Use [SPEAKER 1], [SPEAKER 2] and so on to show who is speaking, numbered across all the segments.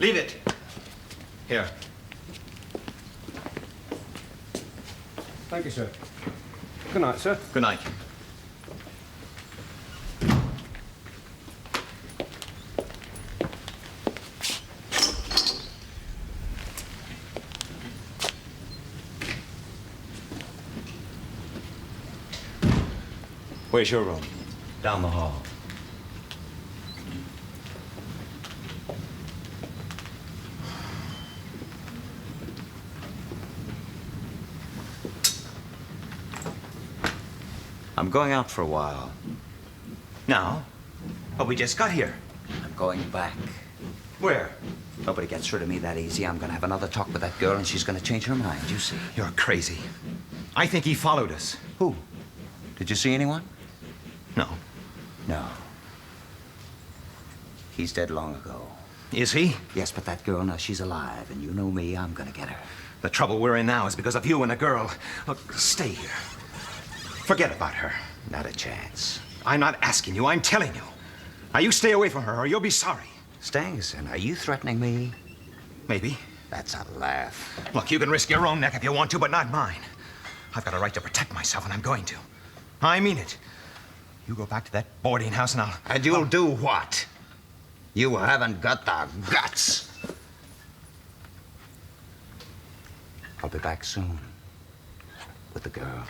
[SPEAKER 1] Leave it. Here.
[SPEAKER 2] Thank you, sir. Good night, sir.
[SPEAKER 1] Good night. Where's your room?
[SPEAKER 3] Down the hall. I'm going out for a while.
[SPEAKER 1] Now? But we just got here.
[SPEAKER 3] I'm going back.
[SPEAKER 1] Where?
[SPEAKER 3] Nobody gets rid of me that easy. I'm going to have another talk with that girl, and she's going to change her mind, you see.
[SPEAKER 1] You're crazy. I think he followed us.
[SPEAKER 3] Who? Did you see anyone?
[SPEAKER 1] No.
[SPEAKER 3] No. He's dead long ago.
[SPEAKER 1] Is he?
[SPEAKER 3] Yes, but that girl, now she's alive, and you know me, I'm going to get her.
[SPEAKER 1] The trouble we're in now is because of you and the girl. Look, stay here. Forget about her.
[SPEAKER 3] Not a chance.
[SPEAKER 1] I'm not asking you, I'm telling you. Now, you stay away from her or you'll be sorry.
[SPEAKER 3] Stangerson, are you threatening me?
[SPEAKER 1] Maybe.
[SPEAKER 3] That's a laugh.
[SPEAKER 1] Look, you can risk your own neck if you want to, but not mine. I've got a right to protect myself, and I'm going to. I mean it. You go back to that boarding house and I'll...
[SPEAKER 3] And you'll do what? You haven't got the guts. I'll be back soon. With the girl.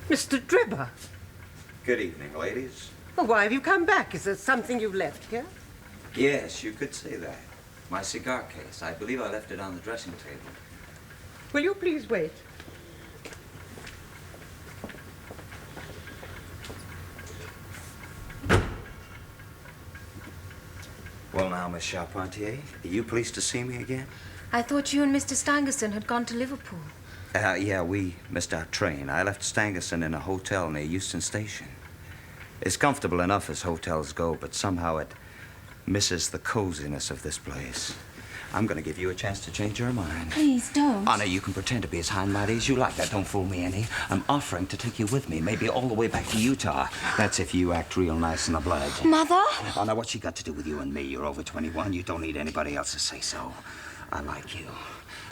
[SPEAKER 4] Mr. Drebber.
[SPEAKER 3] Good evening, ladies.
[SPEAKER 4] Well, why have you come back? Is there something you've left here?
[SPEAKER 3] Yes, you could say that. My cigar case. I believe I left it on the dressing table.
[SPEAKER 4] Will you please wait?
[SPEAKER 3] Well, now, Miss Charpentier, are you pleased to see me again?
[SPEAKER 5] I thought you and Mr. Stangerson had gone to Liverpool.
[SPEAKER 3] Yeah, we missed our train. I left Stangerson in a hotel near Euston Station. It's comfortable enough as hotels go, but somehow it misses the coziness of this place. I'm going to give you a chance to change your mind.
[SPEAKER 5] Please don't.
[SPEAKER 3] Anna, you can pretend to be as high-minded as you like. That don't fool me any. I'm offering to take you with me, maybe all the way back to Utah. That's if you act real nice and obliging.
[SPEAKER 5] Mother?
[SPEAKER 3] Oh, now, what's she got to do with you and me? You're over 21. You don't need anybody else to say so. I like you.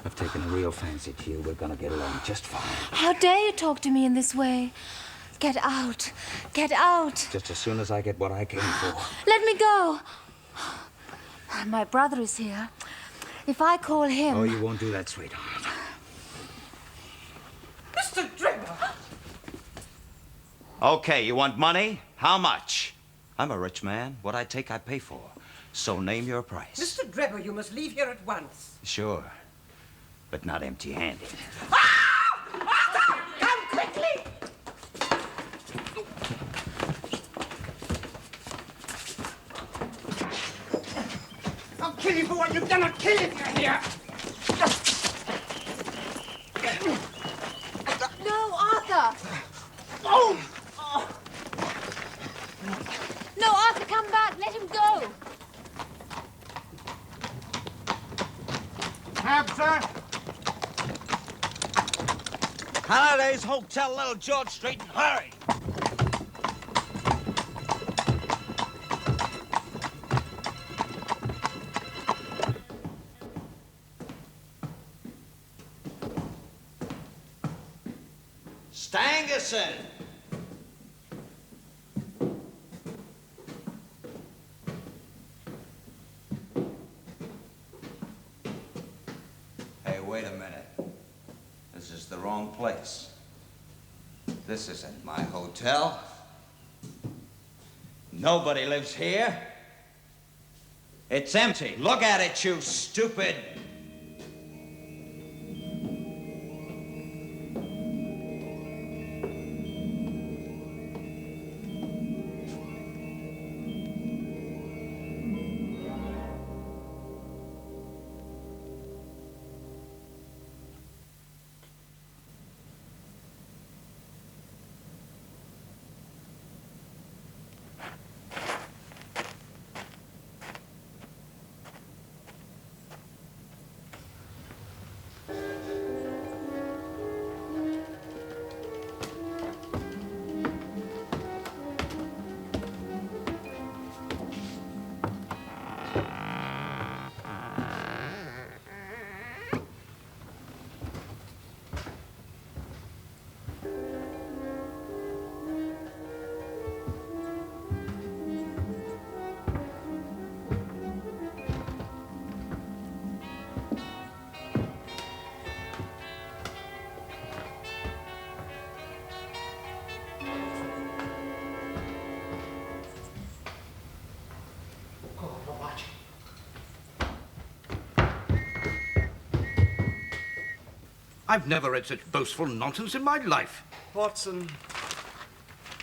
[SPEAKER 3] I've taken a real fancy to you. We're going to get along just fine.
[SPEAKER 5] How dare you talk to me in this way? Get out. Get out.
[SPEAKER 3] Just as soon as I get what I came for.
[SPEAKER 5] Let me go. My brother is here. If I call him...
[SPEAKER 3] Oh, you won't do that, sweetheart.
[SPEAKER 4] Mr. Drebber!
[SPEAKER 3] Okay, you want money? How much? I'm a rich man. What I take, I pay for. So name your price.
[SPEAKER 4] Mr. Drebber, you must leave here at once.
[SPEAKER 3] Sure. But not empty-handed.
[SPEAKER 4] Arthur! Come quickly! I'll kill you for what you've done. I'll kill you if you're here.
[SPEAKER 5] No, Arthur!
[SPEAKER 4] Oh!
[SPEAKER 5] No, Arthur, come back. Let him go.
[SPEAKER 2] Cab, sir?
[SPEAKER 6] Halliday's Hotel, Little George Street, and hurry! Stangerson!
[SPEAKER 3] Hey, wait a minute. This is the wrong place. This isn't my hotel. Nobody lives here. It's empty. Look at it, you stupid.
[SPEAKER 7] I've never read such boastful nonsense in my life.
[SPEAKER 2] Watson,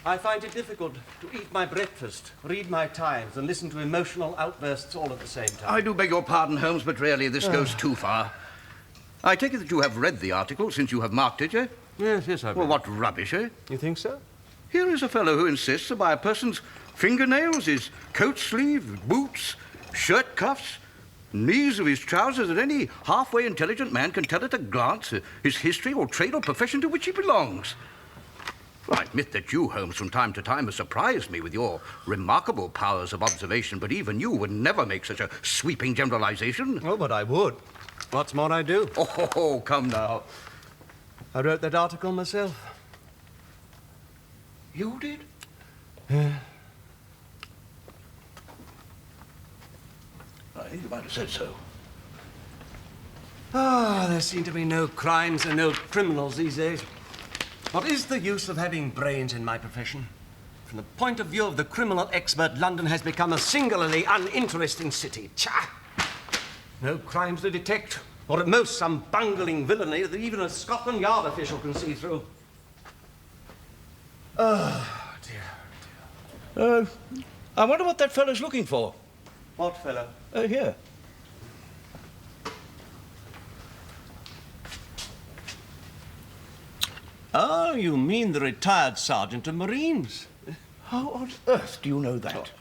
[SPEAKER 2] I find it difficult to eat my breakfast, read my Times, and listen to emotional outbursts all at the same time.
[SPEAKER 7] I do beg your pardon, Holmes, but really this goes too far. I take it that you have read the article since you have marked it, eh?
[SPEAKER 2] Yes, I've
[SPEAKER 7] Well,
[SPEAKER 2] read
[SPEAKER 7] what rubbish, eh?
[SPEAKER 2] it. You think so?
[SPEAKER 7] Here is a fellow who insists that by a person's fingernails, his coat sleeve, boots, shirt cuffs, knees of his trousers, that any halfway intelligent man can tell at a glance his history or trade or profession to which he belongs. Well, I admit that you, Holmes, from time to time have surprised me with your remarkable powers of observation, but even you would never make such a sweeping generalization.
[SPEAKER 2] Oh, but I would. What's more, I do.
[SPEAKER 7] Oh, come now.
[SPEAKER 2] I wrote that article myself.
[SPEAKER 7] You did? I think you might have said so.
[SPEAKER 2] Ah, there seem to be no crimes and no criminals these days. What is the use of having brains in my profession? From the point of view of the criminal expert, London has become a singularly uninteresting city. Tcha! No crimes to detect, or at most some bungling villainy that even a Scotland Yard official can see through. Oh, dear.
[SPEAKER 7] I wonder what that fellow's looking for.
[SPEAKER 2] What fellow?
[SPEAKER 7] Here.
[SPEAKER 2] Oh, you mean the retired sergeant of Marines?
[SPEAKER 7] How on earth do you know that?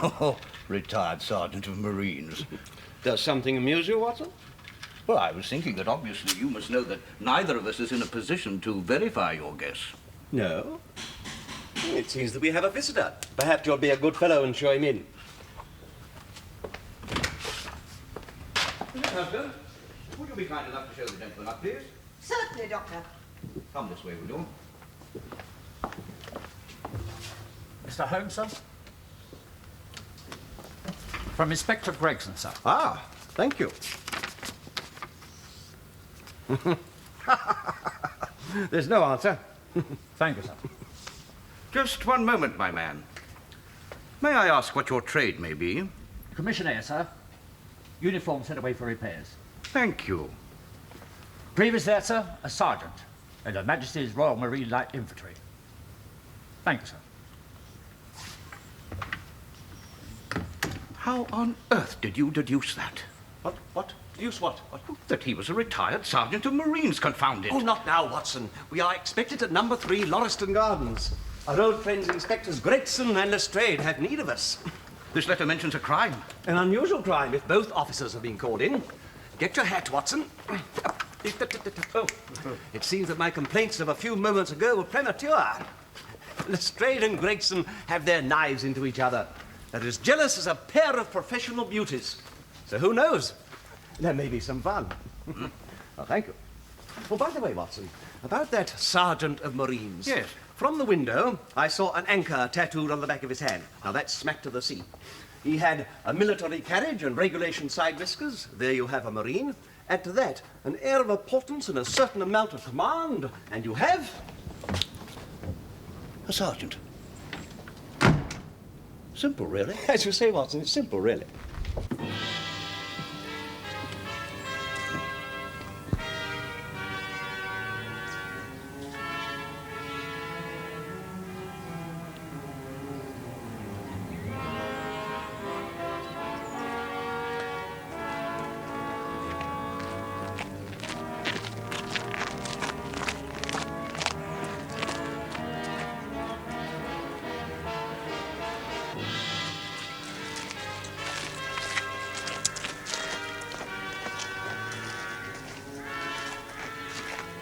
[SPEAKER 7] Oh, retired sergeant of Marines.
[SPEAKER 2] Does something amuse you, Watson?
[SPEAKER 7] Well, I was thinking that obviously you must know that neither of us is in a position to verify your guess.
[SPEAKER 2] No. It seems that we have a visitor. Perhaps you'll be a good fellow and show him in.
[SPEAKER 7] Husband, would you be kind enough to show the gentleman up, please?
[SPEAKER 8] Certainly, Doctor.
[SPEAKER 7] Come this way, will you?
[SPEAKER 9] Mr. Holmes, sir? From Inspector Gregson, sir.
[SPEAKER 2] Ah, thank you. There's no answer.
[SPEAKER 9] Thank you, sir.
[SPEAKER 7] Just one moment, my man. May I ask what your trade may be?
[SPEAKER 9] Commissioner, sir. Uniform sent away for repairs.
[SPEAKER 7] Thank you.
[SPEAKER 9] Previous there, sir, a sergeant in Her Majesty's Royal Marine Light Infantry. Thank you, sir.
[SPEAKER 7] How on earth did you deduce that?
[SPEAKER 2] What? Deduce what?
[SPEAKER 7] That he was a retired sergeant of Marines, confound it.
[SPEAKER 2] Oh, not now, Watson. We are expected at number 3, Lauriston Gardens. Our old friends, Inspectors Gregson and Lestrade, have need of us.
[SPEAKER 7] This letter mentions a crime.
[SPEAKER 2] An unusual crime if both officers have been called in. Get your hat, Watson. Oh, it seems that my complaints of a few moments ago were premature. Lestrade and Gregson have their knives into each other. They're as jealous as a pair of professional beauties. So who knows? There may be some fun. Oh, thank you. Oh, by the way, Watson, about that sergeant of Marines.
[SPEAKER 7] Yes.
[SPEAKER 2] From the window, I saw an anchor tattooed on the back of his hand. Now, that's smack to the sea. He had a military carriage and regulation side whiskers. There you have a Marine. Add to that an air of importance and a certain amount of command, and you have...
[SPEAKER 7] A sergeant. Simple, really.
[SPEAKER 2] As you say, Watson, it's simple, really.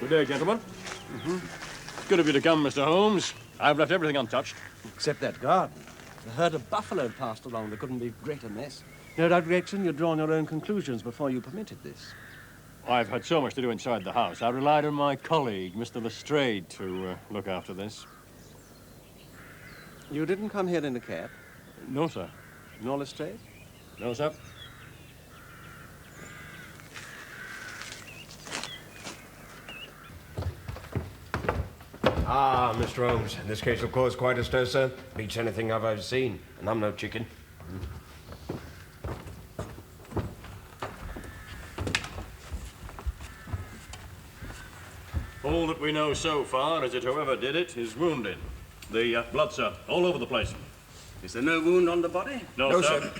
[SPEAKER 10] Good day, gentlemen. Good of you to come, Mr. Holmes. I've left everything untouched.
[SPEAKER 2] Except that garden. The herd of buffalo passed along. There couldn't be a greater mess. No doubt, Gregson, you'd drawn your own conclusions before you permitted this.
[SPEAKER 10] I've had so much to do inside the house. I relied on my colleague, Mr. Lestrade, to look after this.
[SPEAKER 2] You didn't come here in a cab?
[SPEAKER 10] No, sir.
[SPEAKER 2] Nor Lestrade?
[SPEAKER 10] No, sir.
[SPEAKER 11] Ah, Mr. Holmes, this case will cause quite a stir, sir. Beats anything I've ever seen, and I'm no chicken.
[SPEAKER 10] All that we know so far is that whoever did it is wounded. The blood, sir, all over the place.
[SPEAKER 2] Is there no wound on the body?
[SPEAKER 10] No, sir.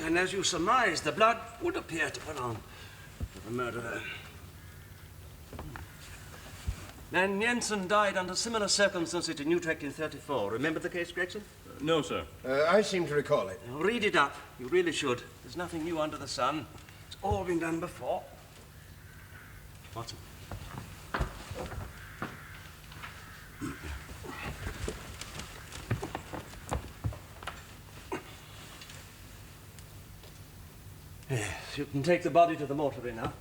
[SPEAKER 2] And as you surmise, the blood would appear to belong to the murderer. And Jensen died under similar circumstances in Utrecht in '34. Remember the case, Gregson?
[SPEAKER 10] No, sir.
[SPEAKER 11] I seem to recall it.
[SPEAKER 2] Now, read it up. You really should. There's nothing new under the sun. It's all been done before. Watson. Yes, you can take the body to the mortuary now.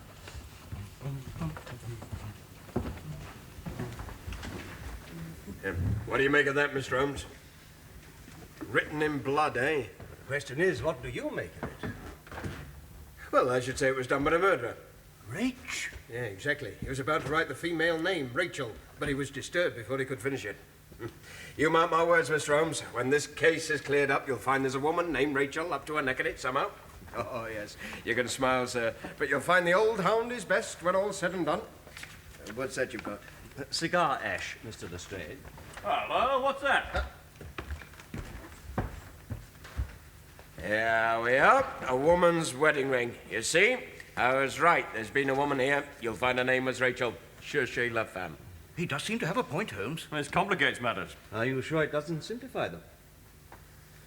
[SPEAKER 11] What do you make of that, Mr. Holmes? Written in blood, eh?
[SPEAKER 2] The question is, what do you make of it?
[SPEAKER 11] Well, I should say it was done by a murderer.
[SPEAKER 2] Rach?
[SPEAKER 11] Yeah, exactly. He was about to write the female name, Rachel, but he was disturbed before he could finish it. You mark my words, Mr. Holmes. When this case is cleared up, you'll find there's a woman named Rachel up to her neck in it somehow. Oh, yes. You can smile, sir. But you'll find the old hound is best when all's said and done. What's that you've got?
[SPEAKER 2] Cigar ash, Mr. Lestrade.
[SPEAKER 10] Hello, what's that?
[SPEAKER 11] Here we are. A woman's wedding ring. You see? I was right. There's been a woman here. You'll find her name was Rachel. Cherchez la femme.
[SPEAKER 7] He does seem to have a point, Holmes.
[SPEAKER 10] This complicates matters.
[SPEAKER 2] Are you sure it doesn't simplify them?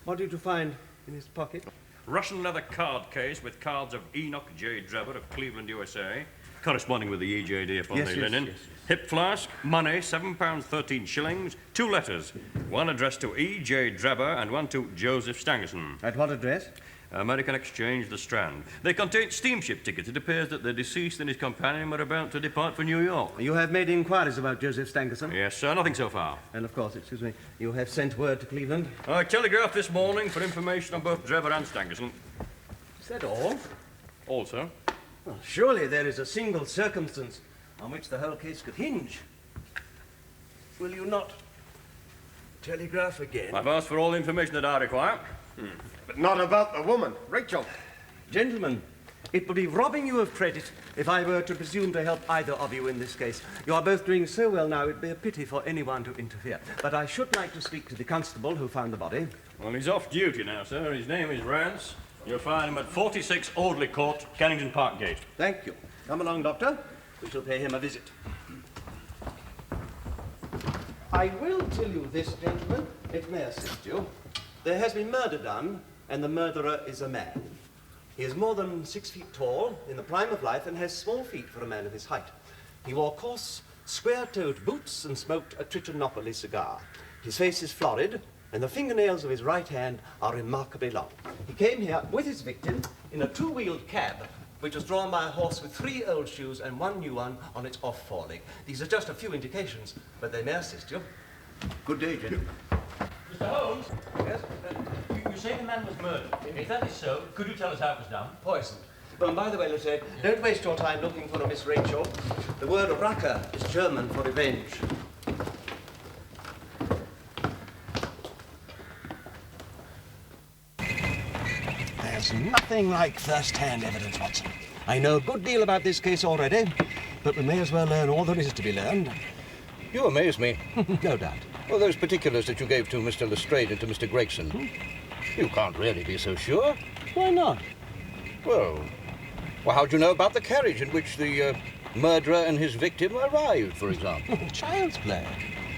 [SPEAKER 2] What did you find in his pocket?
[SPEAKER 10] Russian leather card case with cards of Enoch J. Drebber of Cleveland, USA, corresponding with the EJD upon the linen.
[SPEAKER 2] Yes.
[SPEAKER 10] Hip flask, money, £7.13, 2 letters. One addressed to E.J. Drebber and one to Joseph Stangerson.
[SPEAKER 2] At what address?
[SPEAKER 10] American Exchange, Lestrade. They contain steamship tickets. It appears that the deceased and his companion were about to depart for New York.
[SPEAKER 2] You have made inquiries about Joseph Stangerson?
[SPEAKER 10] Yes, sir. Nothing so far.
[SPEAKER 2] And of course, excuse me, you have sent word to Cleveland?
[SPEAKER 10] I telegraphed this morning for information on both Drebber and Stangerson.
[SPEAKER 2] Is that all?
[SPEAKER 10] All, sir.
[SPEAKER 2] Well, surely there is a single circumstance on which the whole case could hinge. Will you not telegraph again?
[SPEAKER 10] I've asked for all the information that I require.
[SPEAKER 11] But not about the woman, Rachel.
[SPEAKER 2] Gentlemen, it would be robbing you of credit if I were to presume to help either of you in this case. You are both doing so well now, it'd be a pity for anyone to interfere. But I should like to speak to the constable who found the body.
[SPEAKER 10] Well, he's off duty now, sir. His name is Rance. You'll find him at 46 Audley Court, Kennington Park Gate.
[SPEAKER 2] Thank you. Come along, Doctor. We shall pay him a visit. I will tell you this, gentlemen. It may assist you. There has been murder done, and the murderer is a man. He is more than 6 feet tall, in the prime of life, and has small feet for a man of his height. He wore coarse, square-toed boots and smoked a Trichinopoly cigar. His face is florid, and the fingernails of his right hand are remarkably long. He came here with his victim in a two-wheeled cab, which was drawn by a horse with 3 old shoes and 1 new one on its off foreleg. These are just a few indications, but they may assist you.
[SPEAKER 7] Good day, gentlemen.
[SPEAKER 9] Mr. Holmes,
[SPEAKER 2] Yes?
[SPEAKER 9] you say the man was murdered. If that is so, could you tell us how it was done?
[SPEAKER 2] Poisoned. Well, and by the way, Lestrade, don't waste your time looking for a Miss Rachel. The word Rache is German for revenge. There's nothing like first-hand evidence, Watson. I know a good deal about this case already, but we may as well learn all there is to be learned.
[SPEAKER 7] You amaze me.
[SPEAKER 2] No doubt.
[SPEAKER 7] Well, those particulars that you gave to Mr. Lestrade and to Mr. Gregson, you can't really be so sure.
[SPEAKER 2] Why not?
[SPEAKER 7] Well, how do you know about the carriage in which the murderer and his victim arrived, for example?
[SPEAKER 2] Child's play.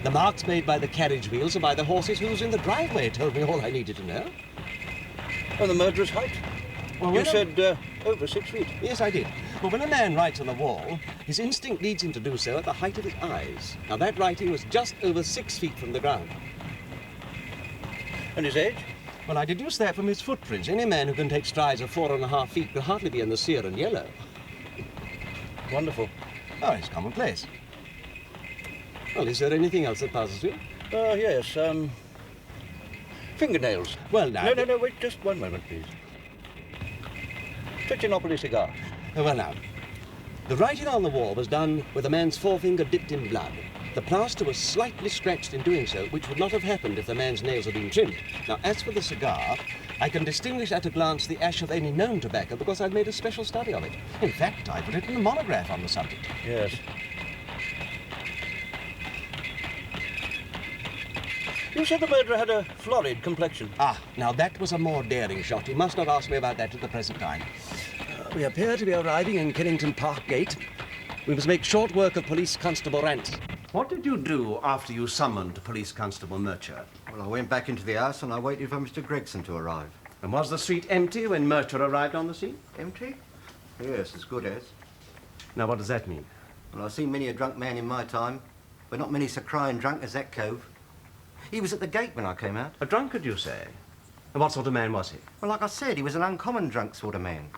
[SPEAKER 2] The marks made by the carriage wheels and by the horse's hooves in the driveway told me all I needed to know.
[SPEAKER 7] And the murderer's height?
[SPEAKER 2] Well,
[SPEAKER 7] You
[SPEAKER 2] when
[SPEAKER 7] said over 6 feet.
[SPEAKER 2] Yes, I did. Well, when a man writes on the wall, his instinct leads him to do so at the height of his eyes. Now, that writing was just over 6 feet from the ground.
[SPEAKER 7] And his age?
[SPEAKER 2] Well, I deduced that from his footprints. Any man who can take strides of 4.5 feet could hardly be in the sear and yellow.
[SPEAKER 7] Wonderful.
[SPEAKER 2] Oh, it's commonplace. Well, is there anything else that puzzles you?
[SPEAKER 7] Yes, fingernails.
[SPEAKER 2] Well, now...
[SPEAKER 7] No, wait, just one moment, please. Trichinopoly cigar.
[SPEAKER 2] Well, now, the writing on the wall was done with a man's forefinger dipped in blood. The plaster was slightly scratched in doing so, which would not have happened if the man's nails had been trimmed. Now, as for the cigar, I can distinguish at a glance the ash of any known tobacco because I've made a special study of it. In fact, I put it in a monograph on the subject.
[SPEAKER 7] Yes.
[SPEAKER 2] You said the murderer had a florid complexion. Ah, now that was a more daring shot. You must not ask me about that at the present time. We appear to be arriving in Kennington Park Gate. We must make short work of Police Constable Rance. What did you do after you summoned Police Constable Murcher?
[SPEAKER 8] Well, I went back into the house and I waited for Mr. Gregson to arrive.
[SPEAKER 2] And was the street empty when Murcher arrived on the scene?
[SPEAKER 8] Empty? Yes, as good as.
[SPEAKER 2] Now, what does that mean?
[SPEAKER 8] Well, I've seen many a drunk man in my time, but not many so crying drunk as that cove. He was at the gate when I came out.
[SPEAKER 2] A drunkard, you say? And what sort of man was he?
[SPEAKER 8] Well, like I said, he was an uncommon drunk sort of man.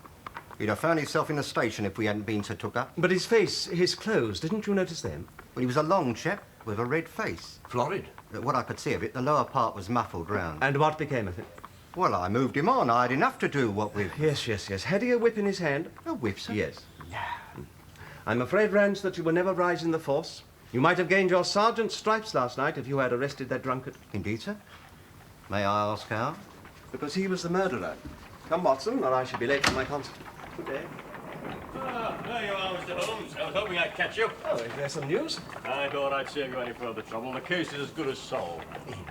[SPEAKER 8] He'd have found himself in the station if we hadn't been so took up.
[SPEAKER 2] But his face, his clothes, didn't you notice them?
[SPEAKER 8] Well, he was a long chap with a red face.
[SPEAKER 2] Florid?
[SPEAKER 8] What I could see of it, the lower part was muffled round.
[SPEAKER 2] And what became of it?
[SPEAKER 8] Well, I moved him on. I had enough to do, what with...
[SPEAKER 2] Yes. Had he a whip in his hand?
[SPEAKER 8] A whip, sir?
[SPEAKER 2] Yes. I'm afraid, Rance, that you will never rise in the force. You might have gained your sergeant's stripes last night if you had arrested that drunkard.
[SPEAKER 8] Indeed, sir. May I ask how?
[SPEAKER 2] Because he was the murderer. Come, Watson, or I shall be late for my concert. Good day.
[SPEAKER 10] Ah, there you are, Mr. Holmes. I was hoping I'd catch you.
[SPEAKER 2] Oh, is there some news?
[SPEAKER 10] I thought I'd save you any further trouble. The case is as good as solved.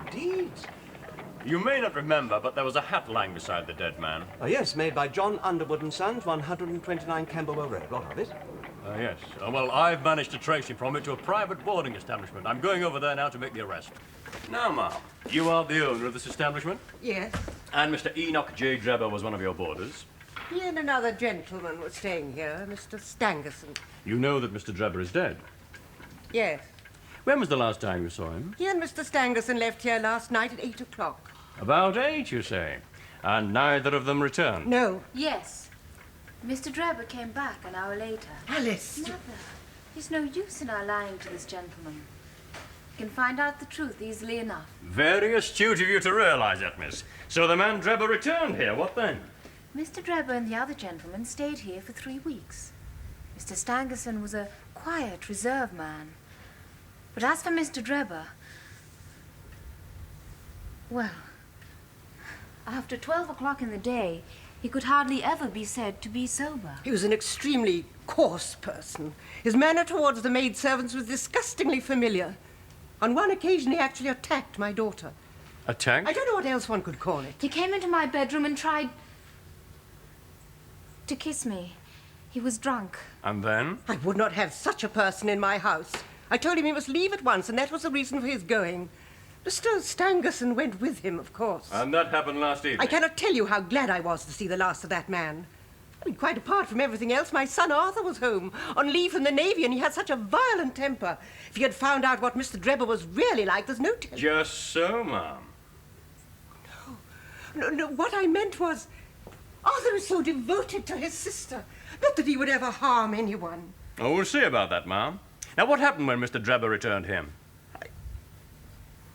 [SPEAKER 2] Indeed.
[SPEAKER 10] You may not remember, but there was a hat lying beside the dead man.
[SPEAKER 2] Oh, yes, made by John Underwood and Sons, 129 Camberwell Road. What of it?
[SPEAKER 10] Yes. Well, I've managed to trace him from it to a private boarding establishment. I'm going over there now to make the arrest. Now, ma'am, you are the owner of this establishment?
[SPEAKER 12] Yes.
[SPEAKER 10] And Mr. Enoch J. Drebber was one of your boarders?
[SPEAKER 12] He and another gentleman were staying here, Mr. Stangerson.
[SPEAKER 10] You know that Mr. Drebber is dead?
[SPEAKER 12] Yes.
[SPEAKER 10] When was the last time you saw him?
[SPEAKER 12] He and Mr. Stangerson left here last night at 8 o'clock.
[SPEAKER 10] About 8, you say? And neither of them returned?
[SPEAKER 12] No.
[SPEAKER 5] Yes. Mr. Drebber came back an hour later.
[SPEAKER 12] Alice!
[SPEAKER 5] Mother, there's no use in our lying to this gentleman. You can find out the truth easily enough.
[SPEAKER 10] Very astute of you to realize that, miss. So the man Drebber returned here. What then?
[SPEAKER 5] Mr. Drebber and the other gentleman stayed here for 3 weeks. Mr. Stangerson was a quiet, reserved man. But as for Mr. Drebber, well, after 12 o'clock in the day, he could hardly ever be said to be sober.
[SPEAKER 12] He was an extremely coarse person. His manner towards the maidservants was disgustingly familiar. On one occasion, he actually attacked my daughter.
[SPEAKER 10] Attacked?
[SPEAKER 12] I don't know what else one could call it.
[SPEAKER 5] He came into my bedroom and tried to kiss me. He was drunk.
[SPEAKER 10] And then?
[SPEAKER 12] I would not have such a person in my house. I told him he must leave at once, and that was the reason for his going. Mr. Stangerson went with him, of course.
[SPEAKER 10] And that happened last evening?
[SPEAKER 12] I cannot tell you how glad I was to see the last of that man. I mean, quite apart from everything else, my son Arthur was home, on leave from the Navy, and he had such a violent temper. If he had found out what Mr. Drebber was really like, there's no telling.
[SPEAKER 10] Just so, ma'am.
[SPEAKER 12] No, what I meant was, Arthur is so devoted to his sister. Not that he would ever harm anyone.
[SPEAKER 10] Oh, we'll see about that, ma'am. Now, what happened when Mr. Drebber returned him?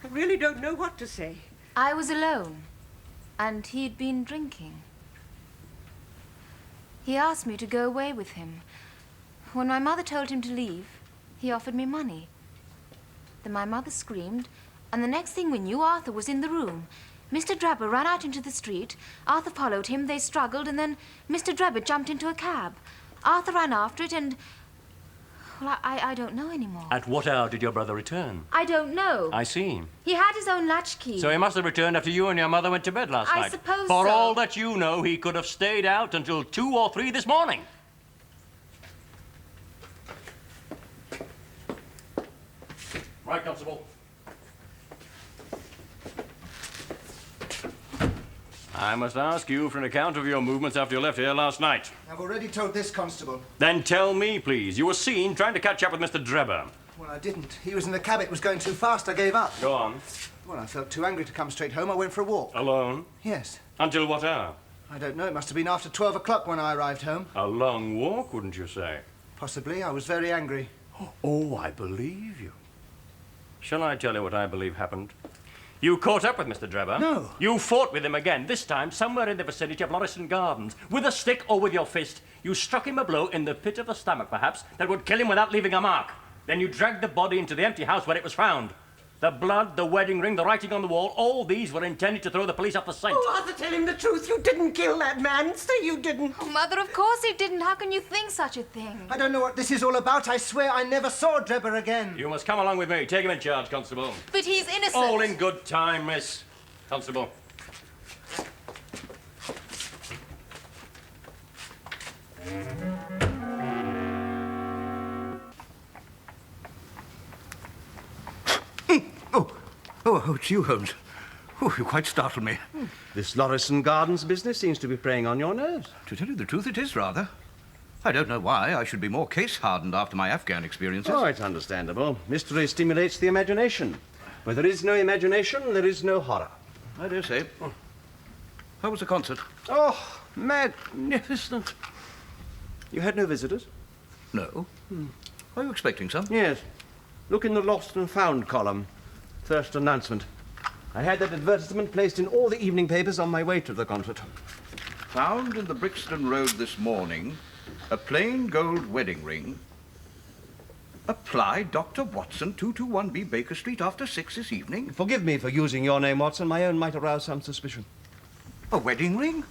[SPEAKER 12] I really don't know what to say.
[SPEAKER 5] I was alone, and he'd been drinking. He asked me to go away with him. When my mother told him to leave, he offered me money. Then my mother screamed, and the next thing we knew, Arthur was in the room. Mr. Drebber ran out into the street. Arthur followed him. They struggled, and then Mr. Drebber jumped into a cab. Arthur ran after it, and... well, I don't know anymore.
[SPEAKER 10] At what hour did your brother return?
[SPEAKER 5] I don't know.
[SPEAKER 10] I see.
[SPEAKER 5] He had his own latchkey.
[SPEAKER 10] So he must have returned after you and your mother went to bed last night.
[SPEAKER 5] I suppose
[SPEAKER 10] For
[SPEAKER 5] so.
[SPEAKER 10] all that you know, he could have stayed out until 2 or 3 this morning. Right, Constable. I must ask you for an account of your movements after you left here last night.
[SPEAKER 13] I've already told this constable.
[SPEAKER 10] Then tell me, please. You were seen trying to catch up with Mr. Drebber.
[SPEAKER 13] Well, I didn't. He was in the cab. It was going too fast. I gave up.
[SPEAKER 10] Go on.
[SPEAKER 13] Well, I felt too angry to come straight home. I went for a walk.
[SPEAKER 10] Alone?
[SPEAKER 13] Yes.
[SPEAKER 10] Until what hour?
[SPEAKER 13] I don't know. It must have been after 12 o'clock when I arrived home.
[SPEAKER 10] A long walk, wouldn't you say?
[SPEAKER 13] Possibly. I was very angry.
[SPEAKER 10] Oh, I believe you. Shall I tell you what I believe happened? You caught up with Mr. Drebber.
[SPEAKER 13] No.
[SPEAKER 10] You fought with him again, this time somewhere in the vicinity of Lauriston Gardens. With a stick or with your fist, you struck him a blow in the pit of the stomach, perhaps, that would kill him without leaving a mark. Then you dragged the body into the empty house where it was found. The blood, the wedding ring, the writing on the wall, all these were intended to throw the police off the scent.
[SPEAKER 12] Oh, Arthur, tell him the truth. You didn't kill that man. Say you didn't.
[SPEAKER 5] Oh, Mother, of course he didn't. How can you think such a thing?
[SPEAKER 13] I don't know what this is all about. I swear I never saw Drebber again.
[SPEAKER 10] You must come along with me. Take him in charge, Constable.
[SPEAKER 5] But he's innocent.
[SPEAKER 10] All in good time, Miss Constable.
[SPEAKER 7] Oh, it's you, Holmes. Oh, you quite startled me.
[SPEAKER 2] This Lauriston Gardens business seems to be preying on your nerves.
[SPEAKER 7] To tell you the truth, it is rather. I don't know why I should be more case-hardened after my Afghan experiences.
[SPEAKER 2] Oh, it's understandable. Mystery stimulates the imagination. Where there is no imagination, there is no horror.
[SPEAKER 7] I dare say. How was the concert?
[SPEAKER 2] Oh, magnificent. You had no visitors?
[SPEAKER 7] No. Are you expecting some?
[SPEAKER 2] Yes. Look in the Lost and Found column. First announcement. I had that advertisement placed in all the evening papers on my way to the concert.
[SPEAKER 7] Found in the Brixton Road this morning, a plain gold wedding ring. Apply Dr. Watson, 221B Baker Street, after 6 this evening.
[SPEAKER 2] Forgive me for using your name, Watson. My own might arouse some suspicion.
[SPEAKER 7] A wedding ring?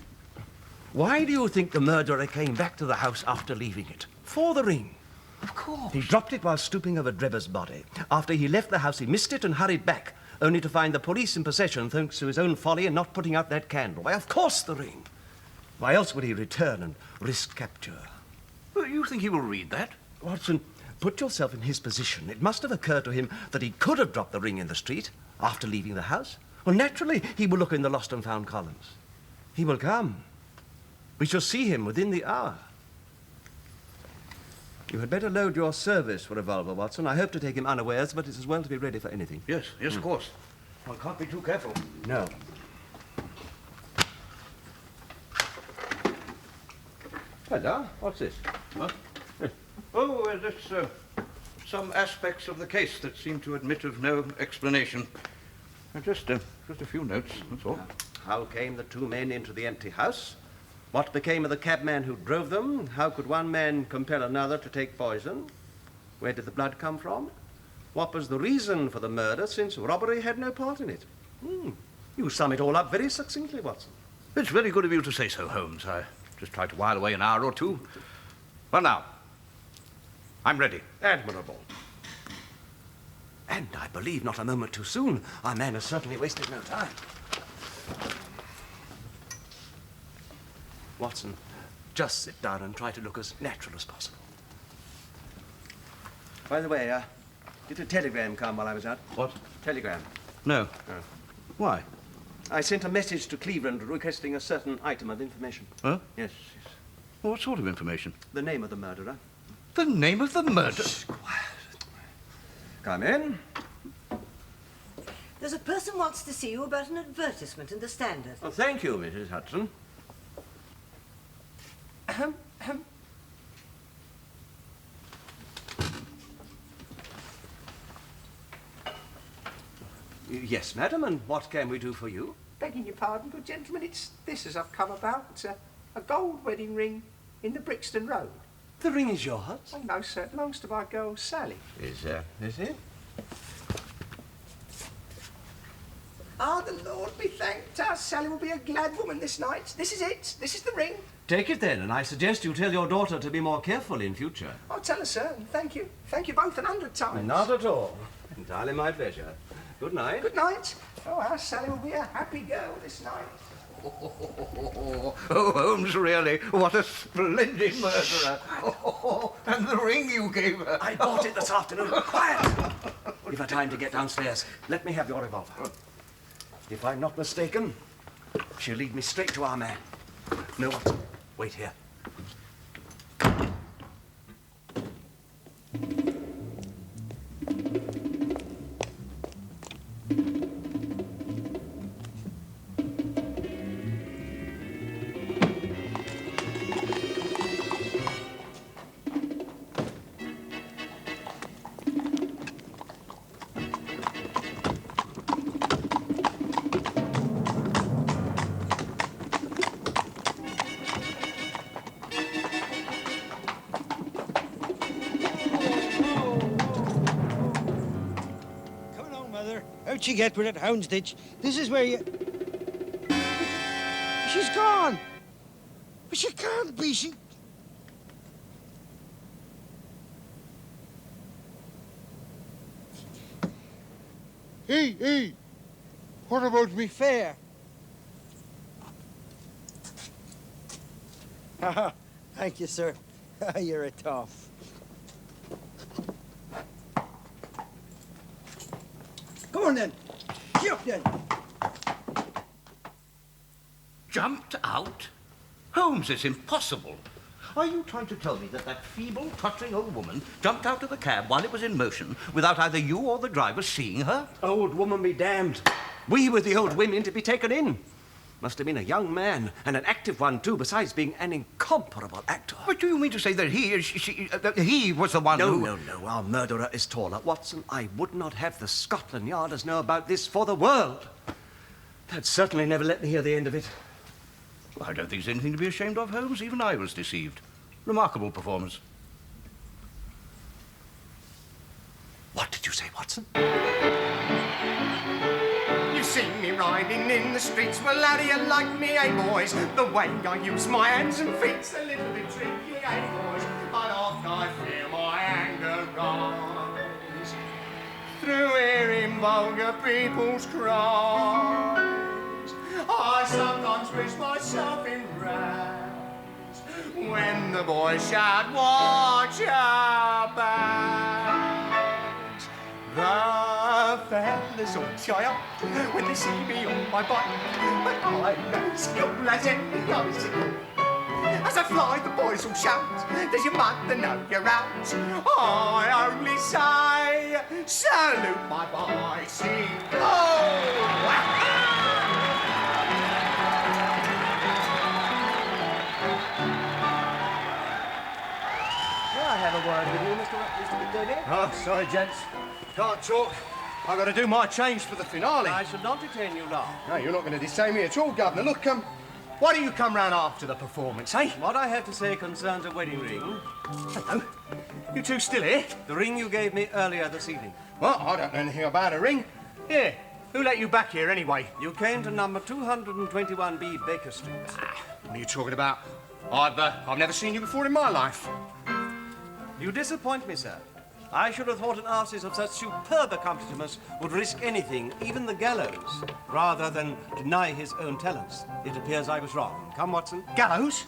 [SPEAKER 2] Why do you think the murderer came back to the house after leaving it? For the ring.
[SPEAKER 7] Of course.
[SPEAKER 2] He dropped it while stooping over Drebber's body. After he left the house, he missed it and hurried back, only to find the police in possession thanks to his own folly in not putting out that candle. Why, of course the ring. Why else would he return and risk capture?
[SPEAKER 7] Well, you think he will read that?
[SPEAKER 2] Watson, put yourself in his position. It must have occurred to him that he could have dropped the ring in the street after leaving the house. Well, naturally, he will look in the Lost and Found columns. He will come. We shall see him within the hour. You had better load your service revolver, Watson. I hope to take him unawares, but it's as well to be ready for anything.
[SPEAKER 7] Yes, of course. One can't be too careful.
[SPEAKER 2] No. Hello, what's this?
[SPEAKER 7] What? Oh, that's some aspects of the case that seem to admit of no explanation. Just a few notes, that's all.
[SPEAKER 2] How came the two men into the empty house? What became of the cabman who drove them? How could one man compel another to take poison? Where did the blood come from? What was the reason for the murder, since robbery had no part in it? You sum it all up very succinctly, Watson.
[SPEAKER 7] It's very good of you to say so, Holmes. I just tried to while away an hour or two. Well, now, I'm ready.
[SPEAKER 2] Admirable. And I believe not a moment too soon. Our man has certainly wasted no time. Watson, just sit down and try to look as natural as possible. By the way, did a telegram come while I was out?
[SPEAKER 7] What?
[SPEAKER 2] Telegram.
[SPEAKER 7] No.
[SPEAKER 2] Oh.
[SPEAKER 7] Why?
[SPEAKER 2] I sent a message to Cleveland requesting a certain item of information.
[SPEAKER 7] Huh?
[SPEAKER 2] Yes.
[SPEAKER 7] Well, what sort of information?
[SPEAKER 2] The name of the murderer.
[SPEAKER 7] The name of the murderer?
[SPEAKER 2] Quiet. Come in.
[SPEAKER 14] There's a person wants to see you about an advertisement in the Standard.
[SPEAKER 2] Oh, thank you, Mrs. Hudson. Yes, madam, and what can we do for you?
[SPEAKER 4] Begging your pardon, good gentlemen, it's this as I've come about. It's a gold wedding ring in the Brixton Road.
[SPEAKER 2] The ring is yours?
[SPEAKER 4] Oh, no, sir. It belongs to my girl, Sally.
[SPEAKER 2] Is it?
[SPEAKER 4] Ah, the Lord be thanked. Our Sally will be a glad woman this night. This is it. This is the ring.
[SPEAKER 2] Take it then, and I suggest you tell your daughter to be more careful in future.
[SPEAKER 4] I'll tell her, sir, and thank you. Thank you both 100 times.
[SPEAKER 2] Not at all. Entirely my pleasure. Good night.
[SPEAKER 4] Good night. Oh, our Sally will be a happy girl this night.
[SPEAKER 7] Oh, Holmes, really, what a splendid murderer. And the ring you gave her.
[SPEAKER 2] I bought it this afternoon. Quiet! Give her time to get downstairs. Let me have your revolver. If I'm not mistaken, she'll lead me straight to our man. No, Watson. Wait here.
[SPEAKER 6] you get with that Houndsditch. This is where you... She's gone. But she can't be. She... Hey, what about me fare? Thank you, sir. You're a toff. Go on, then. Get up, then.
[SPEAKER 7] Jumped out? Holmes, it's impossible. Are you trying to tell me that that feeble, tottering old woman jumped out of the cab while it was in motion without either you or the driver seeing her?
[SPEAKER 2] Old woman be damned. We were the old women to be taken in. Must have been a young man, and an active one, too, besides being an incomparable actor.
[SPEAKER 7] But do you mean to say that he was the one who...
[SPEAKER 2] No. Our murderer is taller. Watson, I would not have the Scotland Yarders know about this for the world. They'd certainly never let me hear the end of it.
[SPEAKER 7] Well, I don't think there's anything to be ashamed of, Holmes. Even I was deceived. Remarkable performance.
[SPEAKER 2] What did you say, Watson?
[SPEAKER 4] You see me riding in the streets, well, how do you like me, eh, boys? The way I use my hands and feet's a little bit tricky, eh, boys? But oft I feel my anger rise through hearing vulgar people's cries. I sometimes wish myself in rags when the boys shout, watch your bags. The fellas all shy up when they see me on my bike, but I'm as cool as any icicle. As I fly, the boys all shout, does your mother know you're out? I only say, salute my bicycle.
[SPEAKER 2] Have a word with you, Mr. Daly.
[SPEAKER 11] Oh, sorry, gents. Can't talk. I've got to do my change for the finale.
[SPEAKER 2] I shall not detain you long.
[SPEAKER 11] No, you're not going to detain me at all, Governor. Look, why don't you come round after the performance, eh?
[SPEAKER 2] What I have to say concerns a wedding ring.
[SPEAKER 11] Hello. You two still here?
[SPEAKER 2] The ring you gave me earlier this evening.
[SPEAKER 11] Well, I don't know anything about a ring. Here, who let you back here anyway?
[SPEAKER 2] You came to number 221B Baker Street.
[SPEAKER 11] What are you talking about? I've never seen you before in my life.
[SPEAKER 2] You disappoint me, sir. I should have thought an artist of such superb accomplishments would risk anything, even the gallows, rather than deny his own talents. It appears I was wrong. Come, Watson.
[SPEAKER 11] Gallows?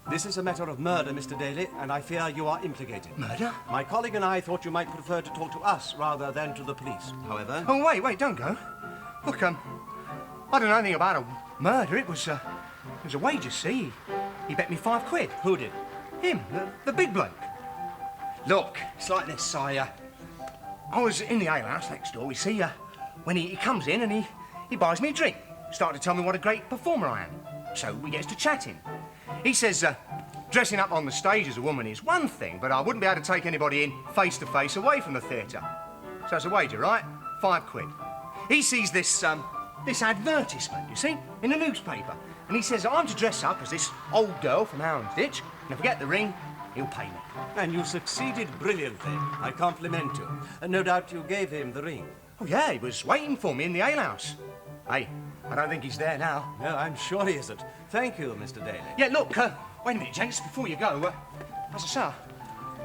[SPEAKER 2] This is a matter of murder, Mr. Daly, and I fear you are implicated.
[SPEAKER 11] Murder?
[SPEAKER 2] My colleague and I thought you might prefer to talk to us rather than to the police. However...
[SPEAKER 11] Oh, wait, don't go. Look, I don't know anything about a murder. It was a wager, see? He bet me £5.
[SPEAKER 2] Who did?
[SPEAKER 11] Him, the big bloke. Look, it's like this. I was in the alehouse next door, we see, when he comes in and he buys me a drink. Started to tell me what a great performer I am. So we gets to chatting. He says, dressing up on the stage as a woman is one thing, but I wouldn't be able to take anybody in face to face away from the theatre. So it's a wager, right? £5. He sees this advertisement, you see, in the newspaper. And he says I'm to dress up as this old girl from Houndsditch, and if I get the ring, he'll pay me.
[SPEAKER 2] And you succeeded brilliantly. I compliment you. And no doubt you gave him the ring.
[SPEAKER 11] Oh, yeah, he was waiting for me in the alehouse. Hey, I don't think he's there now.
[SPEAKER 2] No, I'm sure he isn't. Thank you, Mr. Daly.
[SPEAKER 11] Yeah, look, wait a minute, gents, before you go. As I say,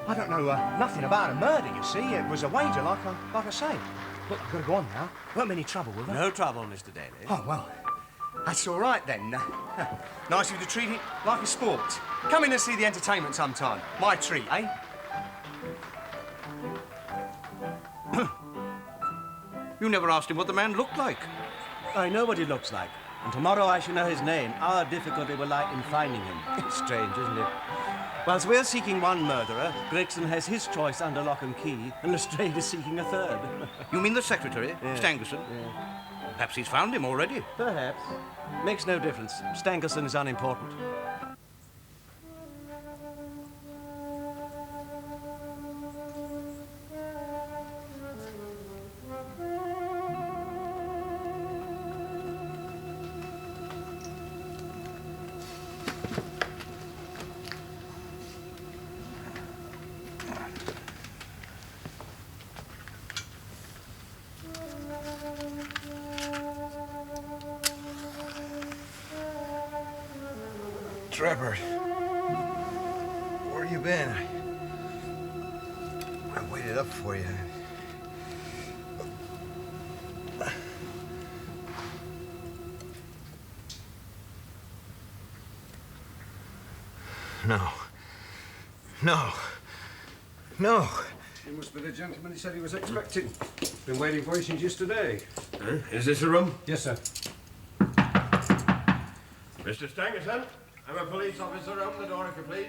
[SPEAKER 11] I don't know nothing about a murder, you see. It was a wager, like I say. Look, I've got to go on now. Won't be any trouble, will there?
[SPEAKER 2] No trouble, Mr. Daly.
[SPEAKER 11] Oh, well, that's all right, then. Nice of you to treat it like a sport. Come in and see the entertainment sometime. My treat, eh?
[SPEAKER 7] You never asked him what the man looked like.
[SPEAKER 2] I know what he looks like. And tomorrow I shall know his name. Our difficulty will lie in finding him. It's strange, isn't it? Whilst we're seeking one murderer, Gregson has his choice under lock and key, and Lestrade is seeking a third.
[SPEAKER 7] You mean the secretary,
[SPEAKER 2] Yeah.
[SPEAKER 7] Stangerson?
[SPEAKER 2] Yeah.
[SPEAKER 7] Perhaps he's found him already.
[SPEAKER 2] Perhaps. Makes no difference. Stangerson is unimportant.
[SPEAKER 11] Trevor, where you been? I waited up for you.
[SPEAKER 1] No. No. No.
[SPEAKER 11] You must be the gentleman he said he was expecting. Been waiting for you since yesterday. Huh? Is this a room?
[SPEAKER 9] Yes, sir.
[SPEAKER 11] Mr. Stangerson, I'm a police officer. Open the door if you please.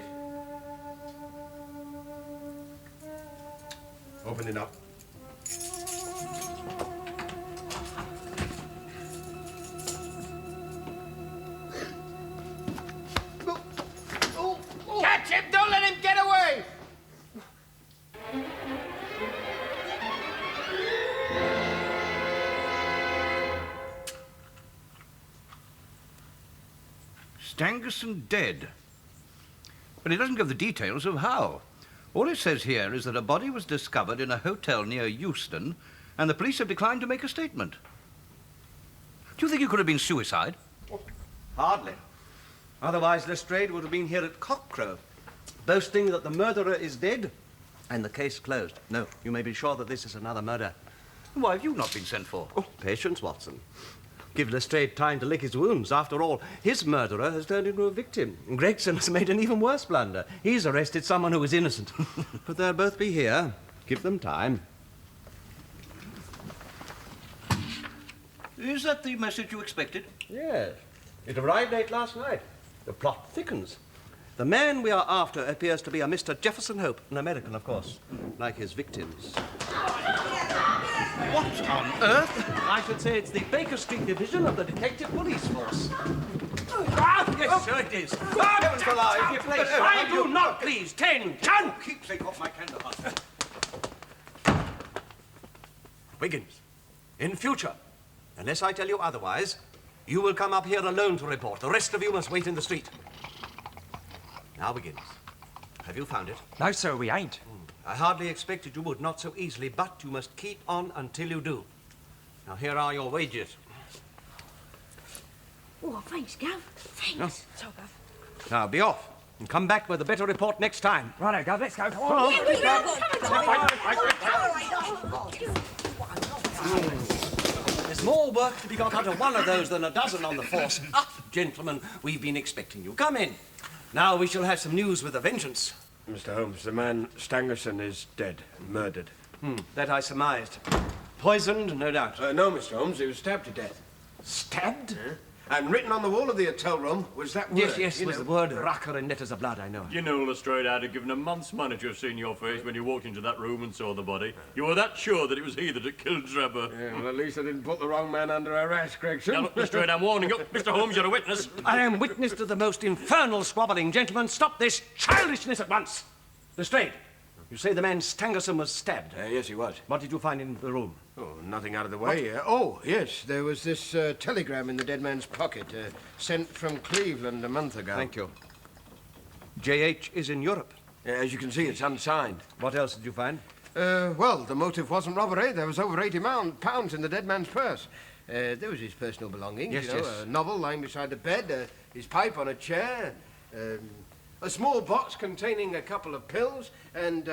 [SPEAKER 11] Open it up.
[SPEAKER 4] Catch him! Don't let him get away!
[SPEAKER 7] Stangerson dead. But he doesn't give the details of how. All it says here is that a body was discovered in a hotel near Euston, and the police have declined to make a statement. Do you think it could have been suicide?
[SPEAKER 2] Hardly. Otherwise, Lestrade would have been here at cockcrow, boasting that the murderer is dead and the case closed. No, you may be sure that this is another murder.
[SPEAKER 7] Why have you not been sent for?
[SPEAKER 2] Oh, patience, Watson. Give Lestrade time to lick his wounds. After all, his murderer has turned into a victim. Gregson has made an even worse blunder. He's arrested someone who was innocent. But they'll both be here. Give them time.
[SPEAKER 7] Is that the message you expected?
[SPEAKER 2] Yes. It arrived late last night. The plot thickens. The man we are after appears to be a Mr. Jefferson Hope, an American, of course, like his victims.
[SPEAKER 7] What on earth?
[SPEAKER 2] I should say it's the Baker Street division of the Detective Police Force. Yes, sir, it is. Heavens alive, you place. I do not please. 10, John!
[SPEAKER 7] Keepsake off my candle.
[SPEAKER 2] Wiggins, in future, unless I tell you otherwise, you will come up here alone to report. The rest of you must wait in the street. Now, Wiggins, have you found it?
[SPEAKER 9] No, sir, we ain't.
[SPEAKER 2] I hardly expected you would, not so easily, but you must keep on until you do. Now, here are your wages.
[SPEAKER 14] Oh, thanks, Gav. Thanks.
[SPEAKER 2] No.
[SPEAKER 14] So, Gav.
[SPEAKER 2] Now, be off, and come back with a better report next time.
[SPEAKER 9] Righto, Gav, let's go.
[SPEAKER 2] There's more work to be got out of one of those than a dozen on the force. Ah, gentlemen, we've been expecting you. Come in. Now we shall have some news with a vengeance.
[SPEAKER 11] Mr. Holmes, the man Stangerson is dead, murdered.
[SPEAKER 2] That I surmised. Poisoned, no doubt.
[SPEAKER 11] No, Mr. Holmes, he was stabbed to death.
[SPEAKER 2] Stabbed?
[SPEAKER 11] And written on the wall of the hotel room was that word.
[SPEAKER 2] Yes, it was the word Racker in letters of blood, I know.
[SPEAKER 10] You know, Lestrade, I'd have given a month's money to have seen your face when you walked into that room and saw the body. You were that sure that it was he that had killed Trevor.
[SPEAKER 11] Yeah, well, at least I didn't put the wrong man under arrest, Gregson.
[SPEAKER 10] Now, look, Lestrade, I'm warning you. Mr. Holmes, you're a witness.
[SPEAKER 2] I am witness to the most infernal squabbling. Gentlemen, stop this childishness at once. Lestrade, you say the man Stangerson was stabbed?
[SPEAKER 11] Yes, he was.
[SPEAKER 2] What did you find in the room?
[SPEAKER 11] Oh, nothing out of the way. Oh, yes, there was this telegram in the dead man's pocket, sent from Cleveland a month ago.
[SPEAKER 2] Thank you. J.H. is in Europe.
[SPEAKER 11] As you can see, it's unsigned.
[SPEAKER 2] What else did you find?
[SPEAKER 11] Well, the motive wasn't robbery. There was over £80 in the dead man's purse. There was his personal belongings,
[SPEAKER 2] Yes,
[SPEAKER 11] you know,
[SPEAKER 2] yes.
[SPEAKER 11] a novel lying beside the bed, his pipe on a chair, a small box containing a couple of pills, and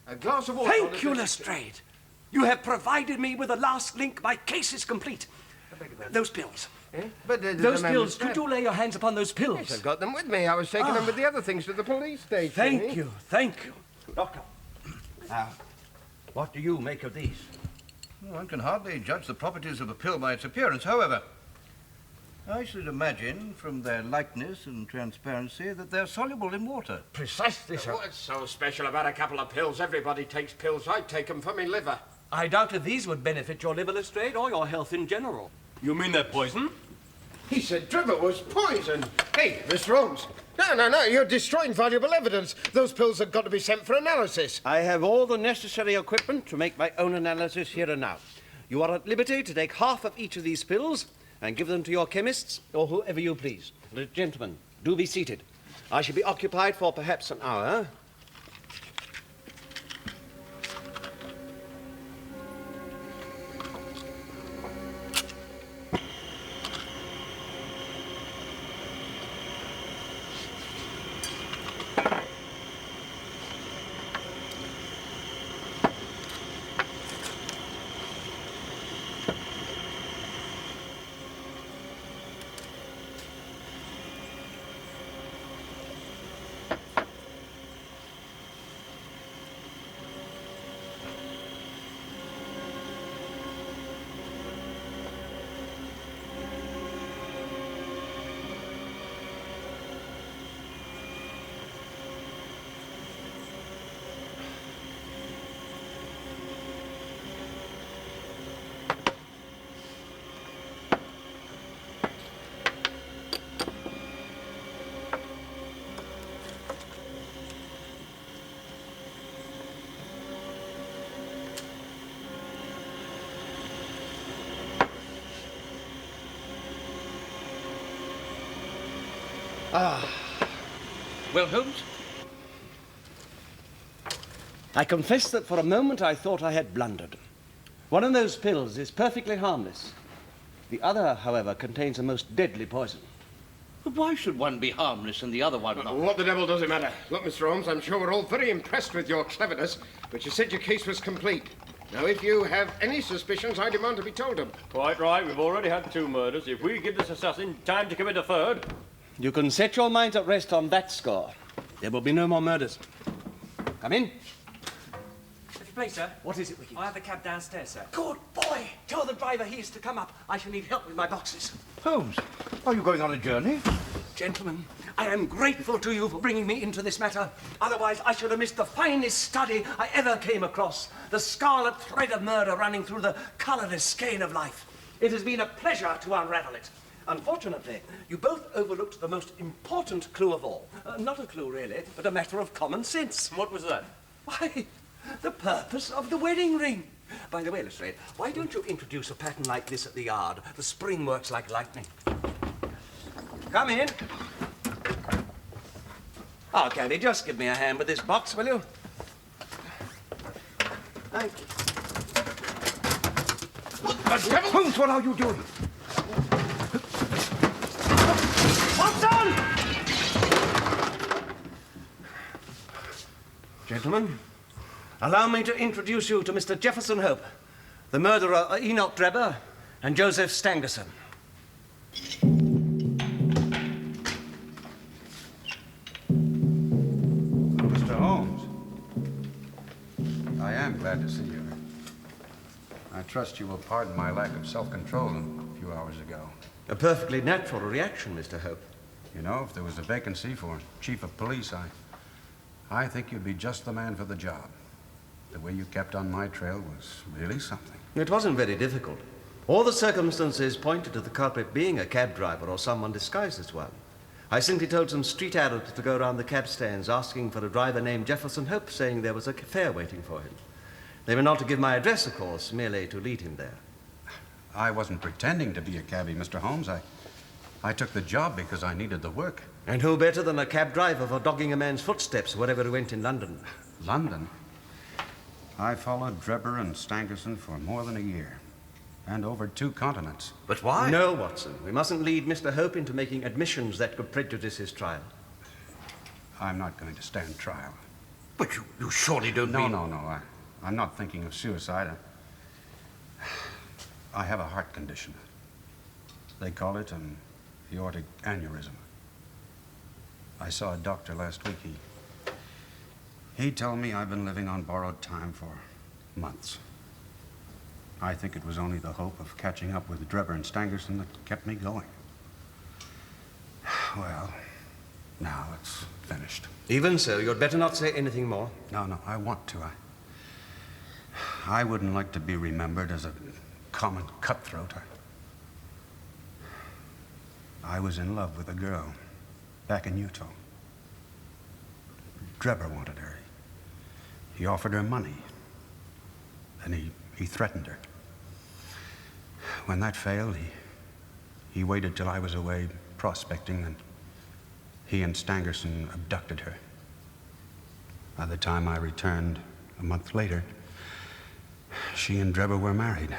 [SPEAKER 11] a glass of water.
[SPEAKER 2] Thank you, Lestrade. You have provided me with the last link. My case is complete. Those pills.
[SPEAKER 11] Eh? But
[SPEAKER 2] Those pills. Could you lay your hands upon those pills?
[SPEAKER 11] Yes, I've got them with me. I was taking them with the other things to the police station.
[SPEAKER 2] Thank you. Thank you. Doctor, now, what do you make of these?
[SPEAKER 7] Well, one can hardly judge the properties of a pill by its appearance. However, I should imagine from their lightness and transparency that they're soluble in water.
[SPEAKER 2] Precisely, sir.
[SPEAKER 11] What's so special about a couple of pills? Everybody takes pills. I take them for my liver.
[SPEAKER 2] I doubt if these would benefit your liver, Lestrade, or your health in general.
[SPEAKER 10] You mean they're poison?
[SPEAKER 11] He said Trevor was poisoned. Hey, Mr. Holmes. No, you're destroying valuable evidence. Those pills have got to be sent for analysis.
[SPEAKER 2] I have all the necessary equipment to make my own analysis here and now. You are at liberty to take half of each of these pills and give them to your chemists or whoever you please. Gentlemen, do be seated. I shall be occupied for perhaps an hour. Well, Holmes? I confess that for a moment I thought I had blundered. One of those pills is perfectly harmless. The other, however, contains a most deadly poison.
[SPEAKER 7] But why should one be harmless and the other one not?
[SPEAKER 11] What the devil does it matter? Look, Mr. Holmes, I'm sure we're all very impressed with your cleverness, but you said your case was complete. Now, if you have any suspicions, I demand to be told them.
[SPEAKER 10] Quite right. We've already had 2 murders. If we give this assassin time to commit a third...
[SPEAKER 2] You can set your minds at rest on that score. There will be no more murders. Come in.
[SPEAKER 15] If you please, sir.
[SPEAKER 2] What is it, Wicked?
[SPEAKER 15] I have the cab downstairs, sir.
[SPEAKER 2] Good boy! Tell the driver he is to come up. I shall need help with my boxes.
[SPEAKER 7] Holmes, are you going on a journey?
[SPEAKER 2] Gentlemen, I am grateful to you for bringing me into this matter. Otherwise, I should have missed the finest study I ever came across. The scarlet thread of murder running through the colourless skein of life. It has been a pleasure to unravel it. Unfortunately, you both overlooked the most important clue of all. Not a clue, really, but a matter of common sense.
[SPEAKER 10] What was that?
[SPEAKER 2] Why, the purpose of the wedding ring. By the way, Lestrade, why don't you introduce a pattern like this at the yard? The spring works like lightning. Come in. Oh, Candy, just give me a hand with this box, will you? Thank you.
[SPEAKER 11] What the devil?
[SPEAKER 7] Holmes, what are you doing?
[SPEAKER 2] Watson! Gentlemen, allow me to introduce you to Mr. Jefferson Hope, the murderer Enoch Drebber and Joseph Stangerson.
[SPEAKER 16] Mr. Holmes, I am glad to see you. I trust you will pardon my lack of self-control a few hours ago.
[SPEAKER 2] A perfectly natural reaction, Mr. Hope.
[SPEAKER 16] You know, if there was a vacancy for chief of police, I think you'd be just the man for the job. The way you kept on my trail was really something.
[SPEAKER 2] It wasn't very difficult. All the circumstances pointed to the culprit being a cab driver or someone disguised as one. I simply told some street Arabs to go around the cab stands asking for a driver named Jefferson Hope, saying there was a fare waiting for him. They were not to give my address, of course, merely to lead him there.
[SPEAKER 16] I wasn't pretending to be a cabbie, Mr. Holmes. I took the job because I needed the work.
[SPEAKER 2] And who better than a cab driver for dogging a man's footsteps wherever he went in London?
[SPEAKER 16] London? I followed Drebber and Stangerson for more than a year. And over 2 continents.
[SPEAKER 2] But why? No, Watson. We mustn't lead Mr. Hope into making admissions that could prejudice his trial.
[SPEAKER 16] I'm not going to stand trial.
[SPEAKER 7] But you surely don't mean...
[SPEAKER 16] No. I'm not thinking of suicide. I have a heart condition. They call it an aortic aneurysm. I saw a doctor last week. He told me I've been living on borrowed time for months. I think it was only the hope of catching up with Drebber and Stangerson that kept me going. Well, now it's finished.
[SPEAKER 2] Even so, you'd better not say anything more.
[SPEAKER 16] No, I want to. I wouldn't like to be remembered as a common cutthroat. I was in love with a girl back in Utah. Drebber wanted her. He offered her money. Then he threatened her. When that failed, he waited till I was away prospecting, and he and Stangerson abducted her. By the time I returned a month later, she and Drebber were married.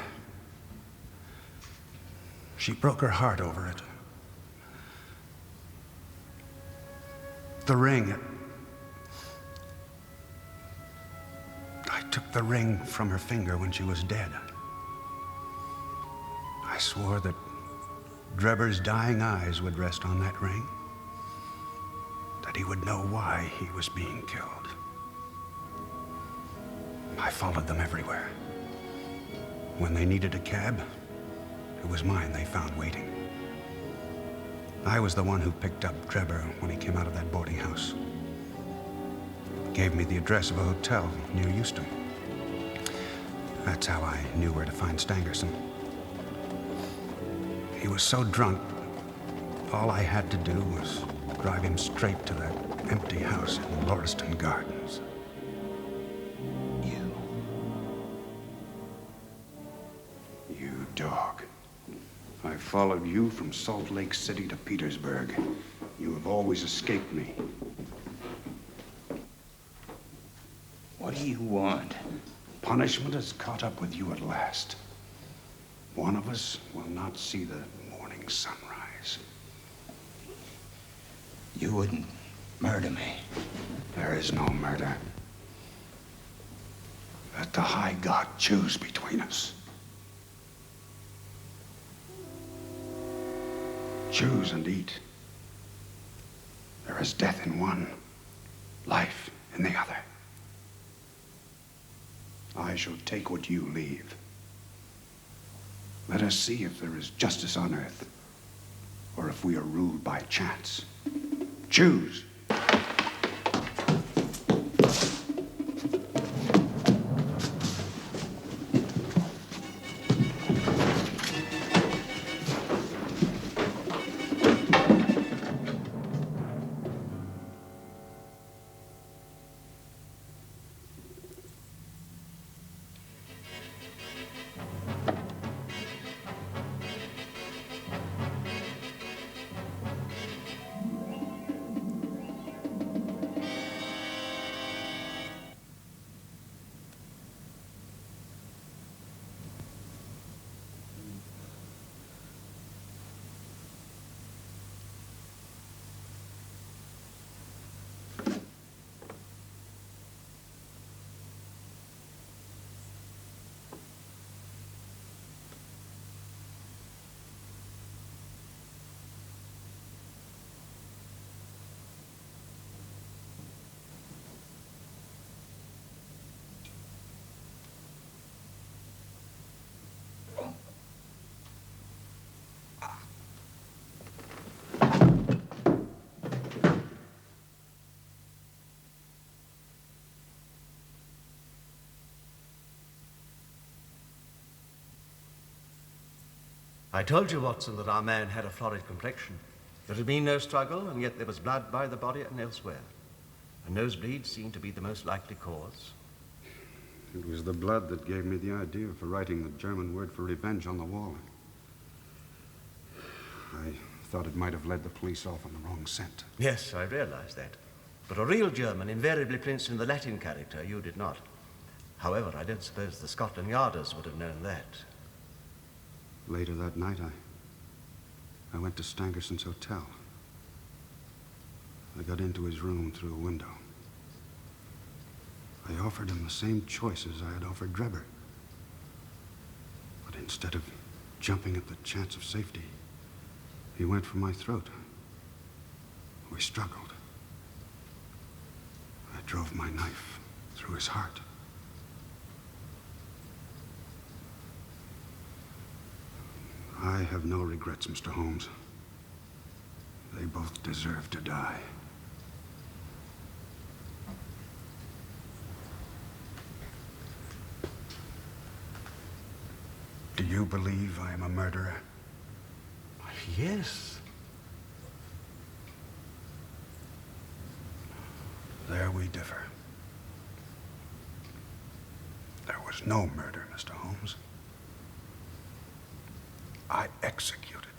[SPEAKER 16] She broke her heart over it. The ring. I took the ring from her finger when she was dead. I swore that Drebber's dying eyes would rest on that ring, that he would know why he was being killed. I followed them everywhere. When they needed a cab, it was mine they found waiting. I was the one who picked up Drebber when he came out of that boarding house. Gave me the address of a hotel near Euston. That's how I knew where to find Stangerson. He was so drunk, all I had to do was drive him straight to that empty house in Lauriston Gardens. You dog. I followed you from Salt Lake City to Petersburg. You have always escaped me.
[SPEAKER 3] What do you want?
[SPEAKER 16] Punishment has caught up with you at last. One of us will not see the morning sunrise.
[SPEAKER 3] You wouldn't murder me.
[SPEAKER 16] There is no murder. Let the High God choose between us. Choose and eat. There is death in one, life in the other. I shall take what you leave. Let us see if there is justice on earth, or if we are ruled by chance. Choose.
[SPEAKER 2] I told you, Watson, that our man had a florid complexion. There had been no struggle, and yet there was blood by the body and elsewhere. A nosebleed seemed to be the most likely cause.
[SPEAKER 16] It was the blood that gave me the idea for writing the German word for revenge on the wall. I thought it might have led the police off on the wrong scent.
[SPEAKER 2] Yes, I realized that. But a real German invariably prints in the Latin character. You did not. However, I don't suppose the Scotland Yarders would have known that.
[SPEAKER 16] Later that night, I went to Stangerson's hotel. I got into his room through a window. I offered him the same choices I had offered Drebber. But instead of jumping at the chance of safety, he went for my throat. We struggled. I drove my knife through his heart. I have no regrets, Mr. Holmes. They both deserve to die. Do you believe I am a murderer?
[SPEAKER 2] Yes.
[SPEAKER 16] There we differ. There was no murder, Mr. Holmes. I executed.